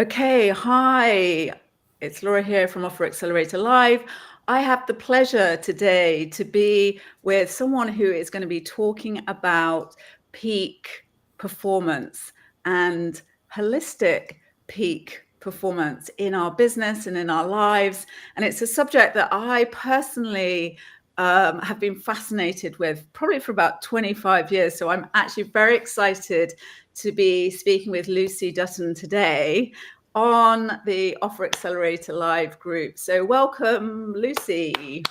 Okay, hi. It's Laura here from Offer Accelerator Live. I have the pleasure today to be with someone who is going to be talking about peak performance and holistic peak performance in our business and in our lives. And it's a subject that I personally have been fascinated with probably for about 25 years. So I'm actually very excited to be speaking with Lucy Dutton today on the Offer Accelerator Live group. So welcome, Lucy.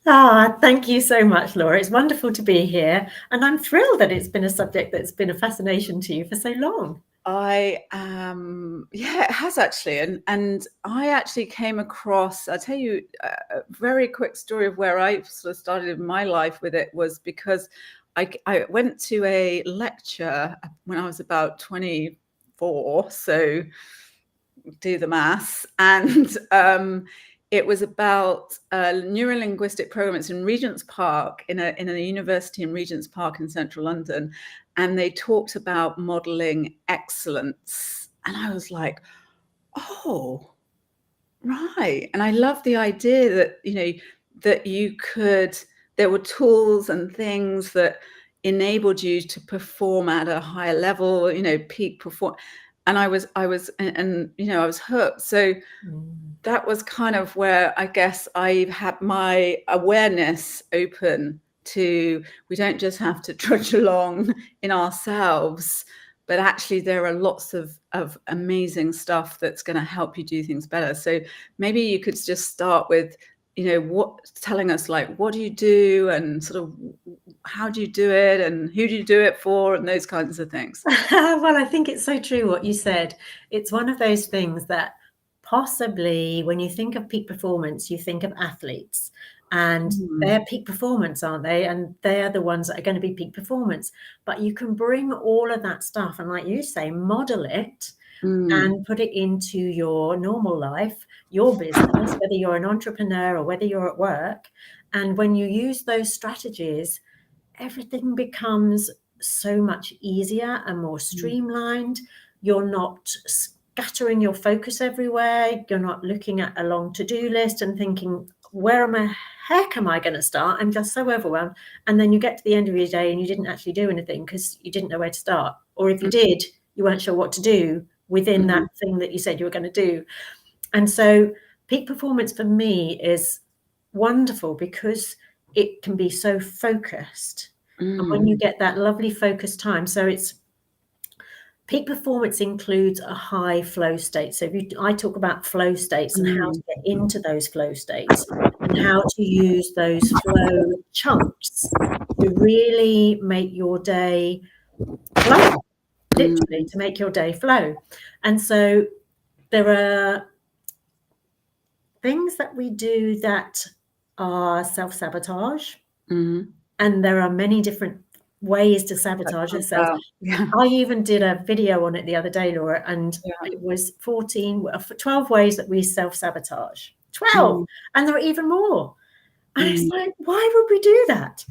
Thank you so much, Laura. It's wonderful to be here. And I'm thrilled that it's been a subject that's been a fascination to you for so long. I yeah, it has actually. And I actually came across, I'll tell you a very quick story of where I sort of started my life with it was because I went to a lecture when I was about 24. So do the maths. And it was about neurolinguistic programs in Regent's Park, in a university in Regent's Park in central London. And they talked about modeling excellence. And I was like, oh, right. And I love the idea that, that there were tools and things that enabled you to perform at a higher level, peak perform. And I was hooked. So that was kind of where I guess I had my awareness open to, we don't just have to trudge along in ourselves, but actually there are lots of amazing stuff that's going to help you do things better. So maybe you could just start with, telling us like, what do you do and sort of how do you do it and who do you do it for and those kinds of things. Well, I think it's so true what you said. It's one of those things that possibly when you think of peak performance, you think of athletes and they're peak performance, aren't they? And they're the ones that are going to be peak performance. But you can bring all of that stuff and, like you say, model it and put it into your normal life, your business, whether you're an entrepreneur or whether you're at work. And when you use those strategies, everything becomes so much easier and more streamlined. You're not scattering your focus everywhere. You're not looking at a long to-do list and thinking, where am I? Heck am I going to start? I'm just so overwhelmed. And then you get to the end of your day and you didn't actually do anything because you didn't know where to start. Or if you did, you weren't sure what to do within that thing that you said you were going to do. And so peak performance for me is wonderful because it can be so focused. And when you get that lovely focused time, so it's peak performance includes a high flow state. So I talk about flow states and how to get into those flow states and how to use those flow chunks to really make your day flow, literally to make your day flow. And so there are things that we do that are self-sabotage, and there are many different ways to sabotage yourself. I even did a video on it the other day, Laura, and it was 12 ways that we self-sabotage. 12, and there are even more. And it's like, why would we do that?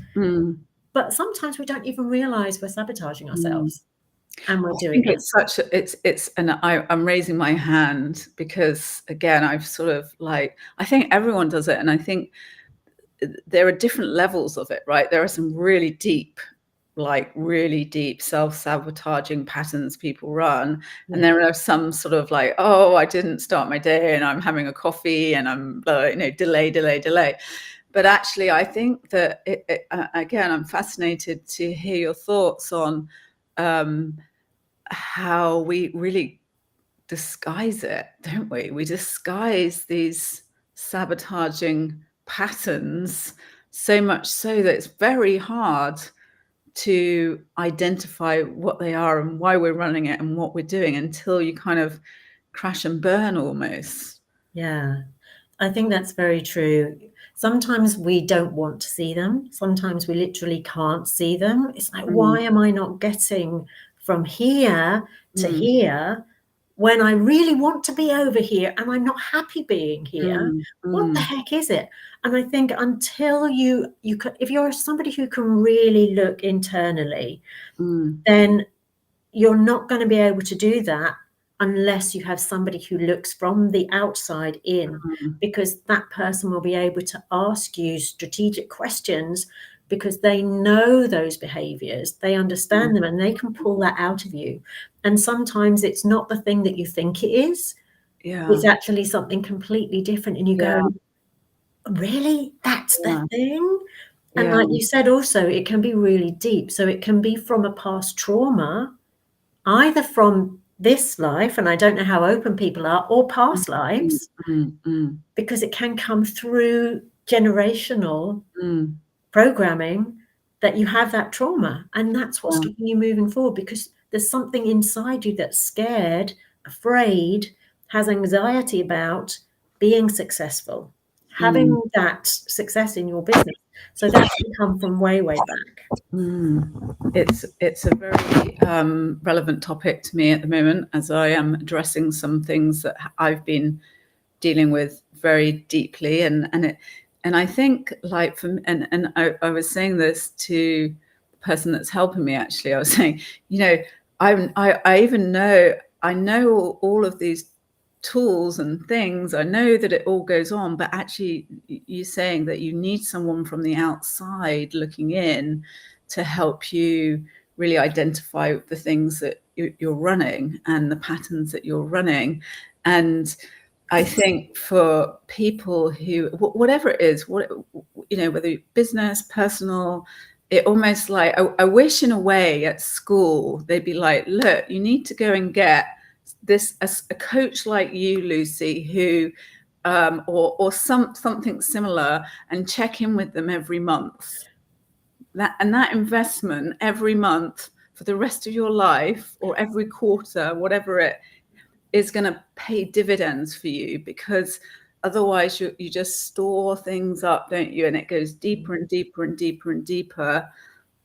But sometimes we don't even realize we're sabotaging ourselves. And we're doing it. And I'm raising my hand because again, I've sort of like, I think everyone does it. And I think there are different levels of it, right? There are some really deep self-sabotaging patterns people run. And there are some sort of like, oh, I didn't start my day and I'm having a coffee and I'm, delay. But actually, I think that, again, I'm fascinated to hear your thoughts on how we really disguise it, don't we? We disguise these sabotaging patterns so much so that it's very hard to identify what they are and why we're running it and what we're doing until you kind of crash and burn almost. Yeah, I think that's very true. Sometimes we don't want to see them. Sometimes we literally can't see them. It's like, why am I not getting from here to here when I really want to be over here and I'm not happy being here? What the heck is it? And I think until you can, if you're somebody who can really look internally, then you're not going to be able to do that unless you have somebody who looks from the outside in, because that person will be able to ask you strategic questions because they know those behaviors, they understand them, and they can pull that out of you. And sometimes it's not the thing that you think it is. It's actually something completely different. And you go, really? That's the thing? And like you said, also, it can be really deep. So it can be from a past trauma, either from this life, and I don't know how open people are, or past lives, because it can come through generational programming that you have that trauma. And that's what's stopping you moving forward, because there's something inside you that's scared, afraid, has anxiety about being successful, having that success in your business. So that can come from way, way back. It's a very relevant topic to me at the moment, as I am addressing some things that I've been dealing with very deeply, and I think, like, I was saying this to the person that's helping me. Actually, I was saying, I even know all of these tools and things. I know that it all goes on, but actually, you're saying that you need someone from the outside looking in to help you really identify the things that you're running and the patterns that you're running. And I think for people who, whatever it is, whether business, personal, it almost like, I wish in a way at school they'd be like, look, you need to go and get a coach like you, Lucy, who or something similar, and check in with them every month. That investment every month for the rest of your life, or every quarter, whatever it is, going to pay dividends for you, because otherwise you just store things up, don't you? And it goes deeper and deeper and deeper and deeper.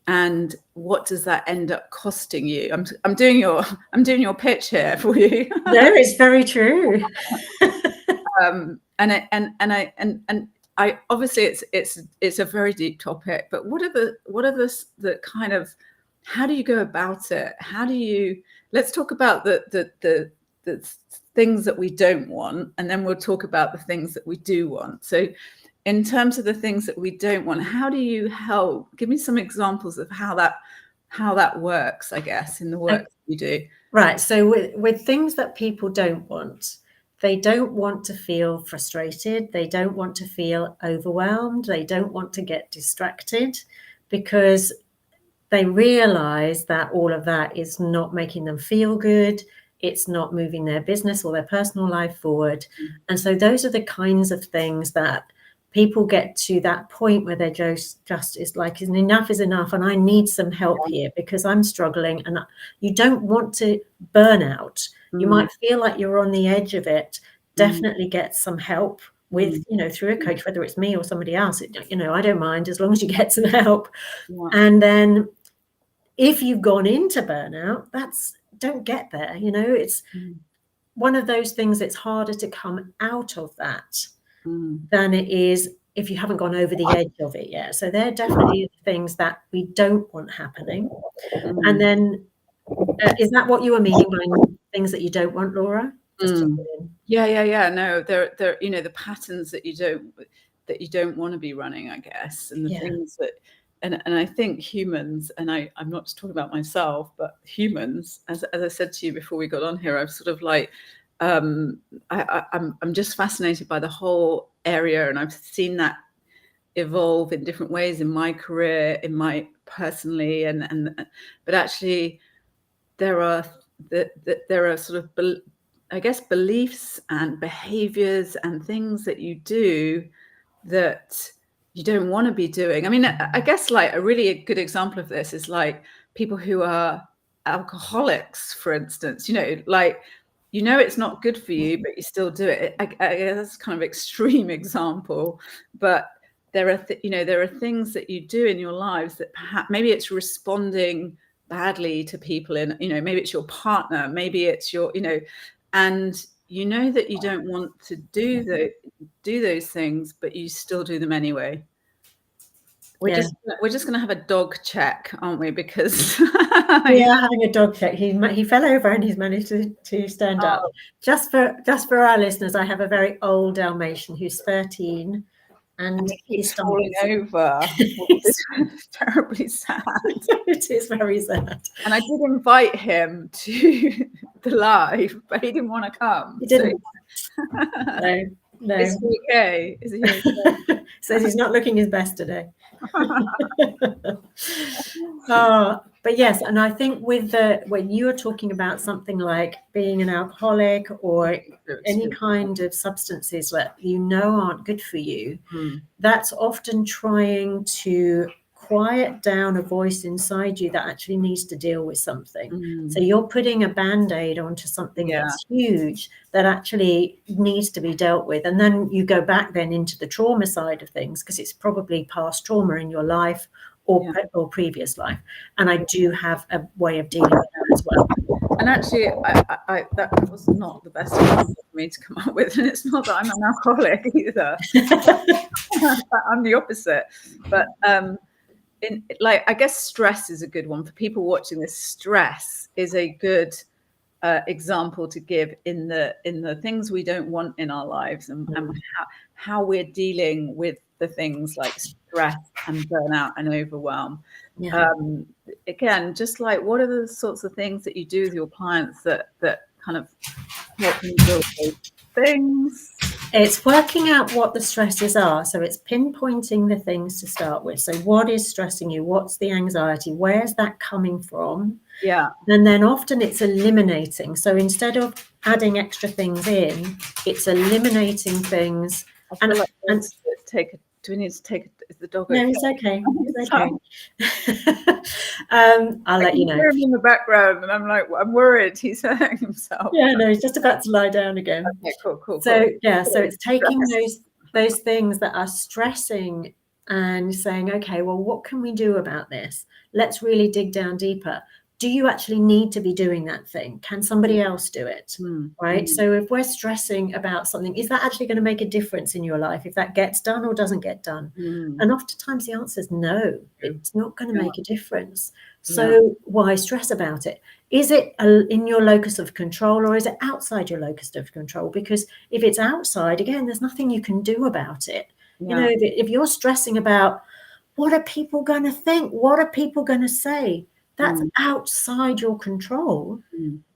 And what does that end up costing you? I'm doing your pitch here for you. No, it's very true. I obviously it's a very deep topic, but what are the kind of, how do you go about it? Let's talk about the things that we don't want, and then we'll talk about the things that we do want. So in terms of the things that we don't want, how do you help? Give me some examples of how that works, I guess, in the work that you do. Right. So with things that people don't want, they don't want to feel frustrated. They don't want to feel overwhelmed. They don't want to get distracted, because they realize that all of that is not making them feel good. It's not moving their business or their personal life forward. And so those are the kinds of things that people get to that point where they're just is like, enough is enough, and I need some help here because I'm struggling. And you don't want to burn out. You might feel like you're on the edge of it. Definitely get some help with, through a coach, whether it's me or somebody else. I don't mind, as long as you get some help. And then if you've gone into burnout, don't get there. It's one of those things that's harder to come out of that than it is if you haven't gone over the edge of it yet. So they're definitely things that we don't want happening. And then, is that what you were meaning by things that you don't want, Laura? Yeah. No, they're the patterns that you don't want to be running, I guess, and the things that. And I think humans, and I'm not just talking about myself, but humans, as I said to you before we got on here, I've sort of like, I'm just fascinated by the whole area, and I've seen that evolve in different ways in my career, in my personally, but actually there are sort of, I guess, beliefs and behaviors and things that you do that you don't want to be doing. I mean, I guess like a really good example of this is like people who are alcoholics, for instance, it's not good for you, but you still do it. That's kind of extreme example, but there are things that you do in your lives that perhaps, maybe it's responding badly to people maybe it's your partner, maybe it's your, and that you don't want to do those things, but you still do them anyway. We're just going to have a dog check, aren't we? Because we are having a dog check. He fell over and he's managed to stand up. Just for our listeners, I have a very old Dalmatian who's 13, and he's falling over. It's terribly sad. It is very sad. And I did invite him to the live, but he didn't want to come. He didn't. So. No. Is he okay? Is he okay? Says he's not looking his best today. But yes, and I think when you are talking about something like being an alcoholic or any kind of substances that you know aren't good for you, that's often trying to quiet down a voice inside you that actually needs to deal with something. So you're putting a Band-Aid onto something that's huge that actually needs to be dealt with. And then you go back then into the trauma side of things, because it's probably past trauma in your life or previous life. And I do have a way of dealing with that as well. And actually, I that was not the best example for me to come up with. And it's not that I'm an alcoholic either. I'm the opposite. But I guess stress is a good one for people watching this. Stress is a good example to give in the things we don't want in our lives, and how we're dealing with the things like stress and burnout and overwhelm. Again, just like, what are the sorts of things that you do with your clients that kind of help them deal with those things? It's working out what the stresses are. So it's pinpointing the things to start with. So what is stressing you? What's the anxiety? Where's that coming from? Yeah. And then often it's eliminating. So instead of adding extra things in, it's eliminating things. Do we need to take the dog? No, he's okay. He's okay. I'll let you know. I hear him in the background, and I'm like, I'm worried he's hurting himself. Yeah, no, he's just about to lie down again. Okay, cool. So so it's taking those things that are stressing and saying, okay, well, what can we do about this? Let's really dig down deeper. Do you actually need to be doing that thing? Can somebody else do it? Right? So if we're stressing about something, is that actually going to make a difference in your life if that gets done or doesn't get done? And oftentimes the answer is no, it's not going to make a difference. So why stress about it? Is it in your locus of control, or is it outside your locus of control? Because if it's outside, again, there's nothing you can do about it. You know, if you're stressing about, what are people going to think? What are people going to say? That's outside your control.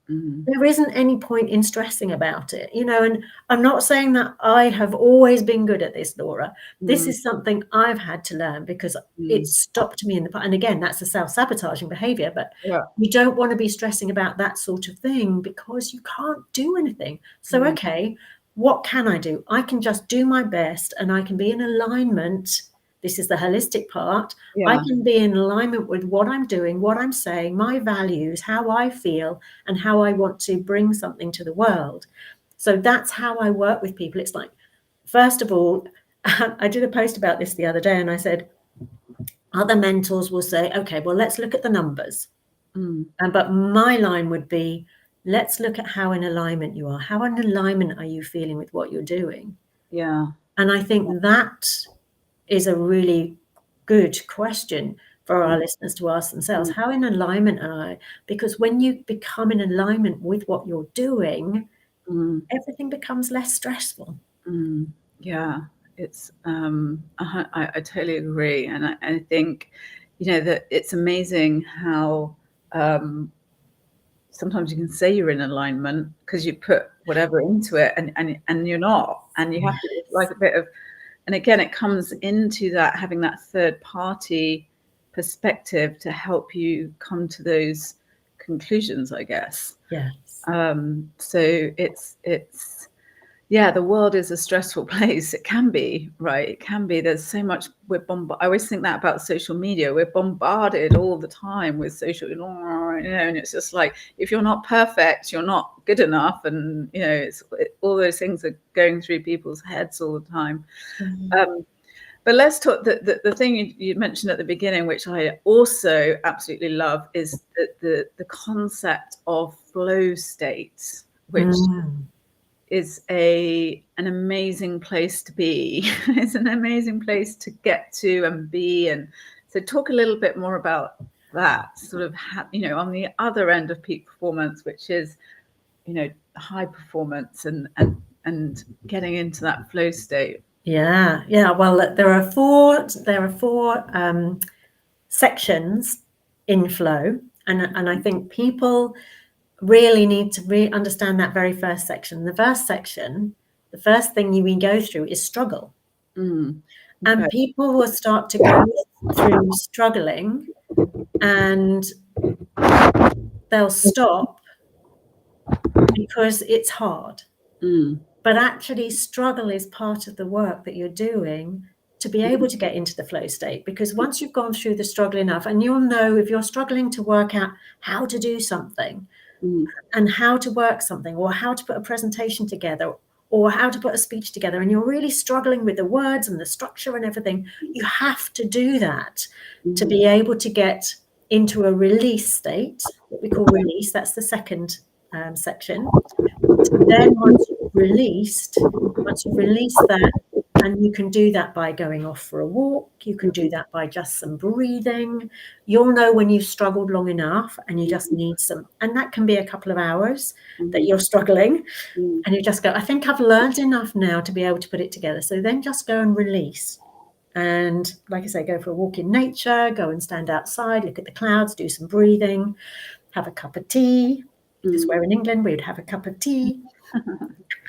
There isn't any point in stressing about it, you know. And I'm not saying that I have always been good at this, Laura. This is something I've had to learn, because it stopped me in the past. And again, that's a self-sabotaging behavior, but you don't want to be stressing about that sort of thing, because you can't do anything. So, okay, what can I do? I can just do my best, and I can be in alignment. This is the holistic part. I can be in alignment with what I'm doing, what I'm saying, my values, how I feel, and how I want to bring something to the world. So that's how I work with people. It's like, first of all, I did a post about this the other day, and I said, other mentors will say, okay, well, let's look at the numbers. But my line would be, let's look at how in alignment you are. How in alignment are you feeling with what you're doing? Yeah. And I think that is a really good question for our listeners to ask themselves. How in alignment am I? Because when you become in alignment with what you're doing, everything becomes less stressful. Yeah, it's I totally agree. And I think, you know, that it's amazing how sometimes you can say you're in alignment because you put whatever into it, and you're not, and you have to, like, a bit of. And again, it comes into that, having that third party perspective to help you come to those conclusions, I guess. Yes. So it's the world is a stressful place. It can be, right? It can be. There's so much I always think that about social media. We're bombarded all the time with social, you know, and it's just like, if you're not perfect, you're not good enough. And, you know, all those things are going through people's heads all the time. But let's talk, the thing you mentioned at the beginning, which I also absolutely love, is the concept of flow state, which is an amazing place to be. It's an amazing place to get to and be. And so talk a little bit more about that sort of, on the other end of peak performance, which is, high performance and getting into that flow state. Yeah. Well, there are four sections in flow, and I think people really need to understand that very first section. The first section, the first thing we go through is struggle. Okay. And people will start to go through struggling, and they'll stop because it's hard. But actually, struggle is part of the work that you're doing to be able to get into the flow state. Because once you've gone through the struggle enough, and you'll know if you're struggling to work out how to do something and how to work something, or how to put a presentation together, or how to put a speech together, and you're really struggling with the words and the structure and everything, you have to do that to be able to get into a release state, what we call release. That's the second section. So then once you've released that, and you can do that by going off for a walk, you can do that by just some breathing. You'll know when you've struggled long enough and you just need some, and that can be a couple of hours that you're struggling, and you just go, I think I've learned enough now to be able to put it together. So then just go and release. And like I say, go for a walk in nature, go and stand outside, look at the clouds, do some breathing, have a cup of tea, because we're in England, we would have a cup of tea.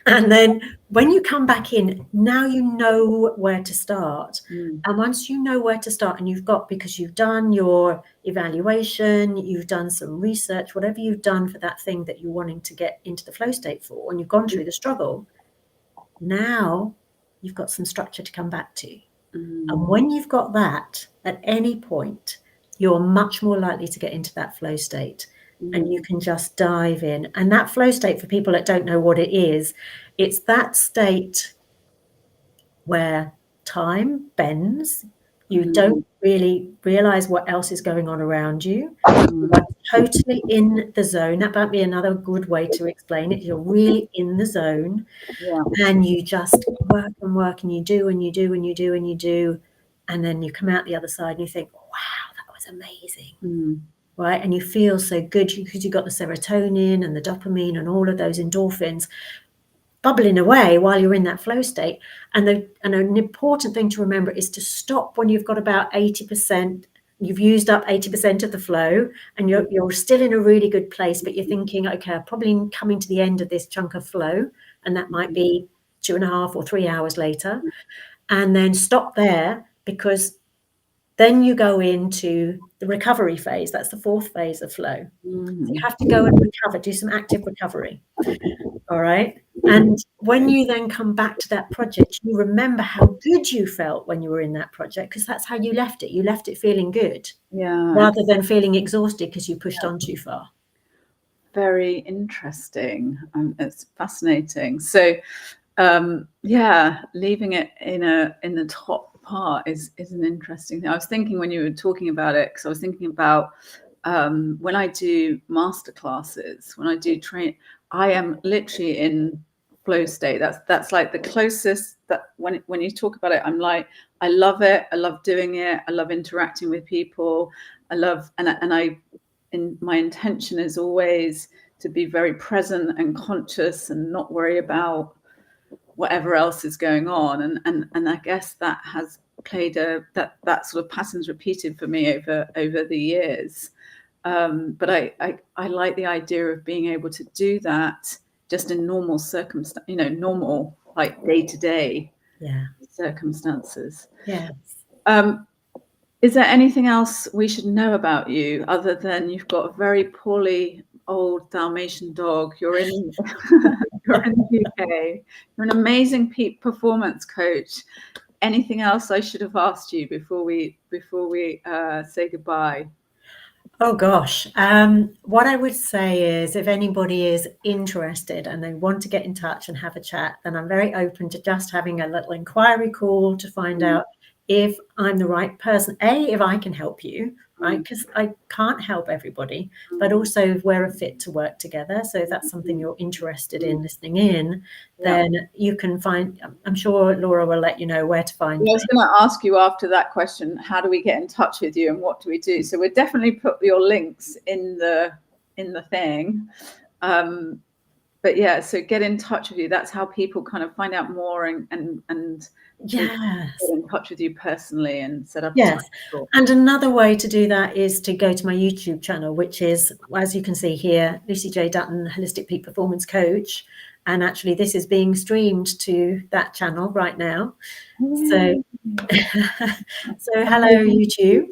And then when you come back in, now you know where to start. And once you know where to start, and because you've done your evaluation, you've done some research, whatever you've done for that thing that you're wanting to get into the flow state for, and you've gone through the struggle, now you've got some structure to come back to. And when you've got that, at any point, you're much more likely to get into that flow state. And you can just dive in. And that flow state, for people that don't know what it is, it's that state where time bends. You don't really realize what else is going on around you. You're totally in the zone. That might be another good way to explain it. You're really in the zone. And you just work and work, and you do and you do and you do and you do. And then you come out the other side and you think, wow, that was amazing. Right? And you feel so good because you've got the serotonin and the dopamine and all of those endorphins bubbling away while you're in that flow state. And an important thing to remember is to stop when you've got about 80%. You've used up 80% of the flow, and you're still in a really good place, but you're thinking, okay, I'm probably coming to the end of this chunk of flow, and that might be 2.5 or 3 hours later. And then stop there, because then you go into the recovery phase. That's the fourth phase of flow. So you have to go and recover, do some active recovery. All right. And when you then come back to that project, you remember how good you felt when you were in that project, because that's how you left it. You left it feeling good, rather than feeling exhausted because you pushed on too far. Very interesting. It's fascinating. So, leaving it in the top part is an interesting thing. I was thinking when you were talking about it, because I was thinking about when I do master classes, when I do train, I am literally in flow state. That's like the closest that when you talk about it, I'm like, I love it. I love doing it. I love interacting with people. I love, my intention is always to be very present and conscious and not worry about whatever else is going on. And I guess that has played that sort of patterns repeated for me over the years. But I like the idea of being able to do that just in normal circumstances, normal, like day-to-day circumstances. Yeah. Is there anything else we should know about you other than you've got a very poorly old Dalmatian dog? You're in the UK. You're an amazing peak performance coach. Anything else I should have asked you before we say goodbye? Oh gosh. What I would say is, if anybody is interested and they want to get in touch and have a chat, then I'm very open to just having a little inquiry call to find out if I'm the right person. If I can help you, right? Because I can't help everybody, but also we're a fit to work together. So if that's something you're interested in listening in, then you can find, I'm sure Laura will let you know where to find me. I was going to ask you after that question, how do we get in touch with you and what do we do? So we'll definitely put your links in the thing. But yeah, so get in touch with you. That's how people kind of find out more and Yes. get in touch with you personally and set up. Yes. And another way to do that is to go to my YouTube channel, which is, as you can see here, Lucy J. Dutton, Holistic Peak Performance Coach. And actually this is being streamed to that channel right now. So, so hello, YouTube.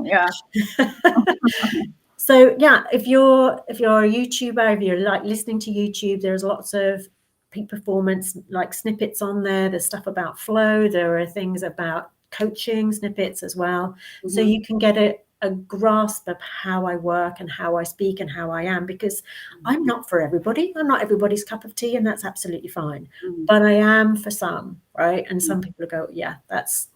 Yeah. So yeah, if you're a YouTuber, if you're like listening to YouTube, there's lots of peak performance like snippets on there. There's stuff about flow. There are things about coaching snippets as well. So you can get a grasp of how I work and how I speak and how I am, because I'm not for everybody. I'm not everybody's cup of tea, and that's absolutely fine. But I am for some, right? And some people go, yeah, that's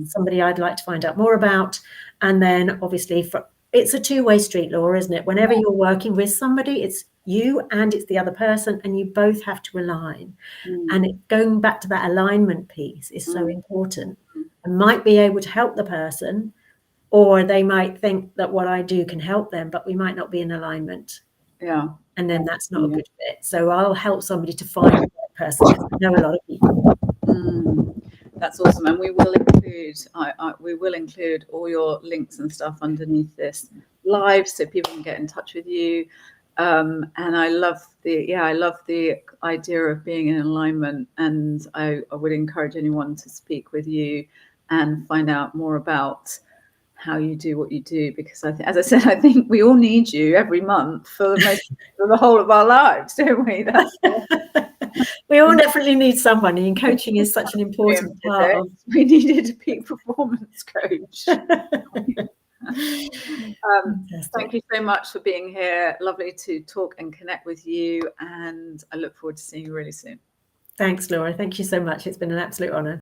somebody I'd like to find out more about. And then obviously it's a two-way street, Laura, isn't it? Whenever you're working with somebody, it's you and it's the other person, and you both have to align. And going back to that alignment piece is so important. I might be able to help the person, or they might think that what I do can help them, but we might not be in alignment. Yeah. And then that's not a good fit. So I'll help somebody to find the right person, because I know a lot of people. That's awesome, and we will include all your links and stuff underneath this live, so people can get in touch with you. And I love the idea of being in alignment, and I would encourage anyone to speak with you and find out more about how you do what you do, because as I said, I think we all need you every month for the whole of our lives, don't we? We all definitely need someone, and coaching is such an important part of. We needed a peak performance coach. Thank you so much for being here. Lovely to talk and connect with you, and I look forward to seeing you really soon. Thanks, Laura. Thank you so much. It's been an absolute honor.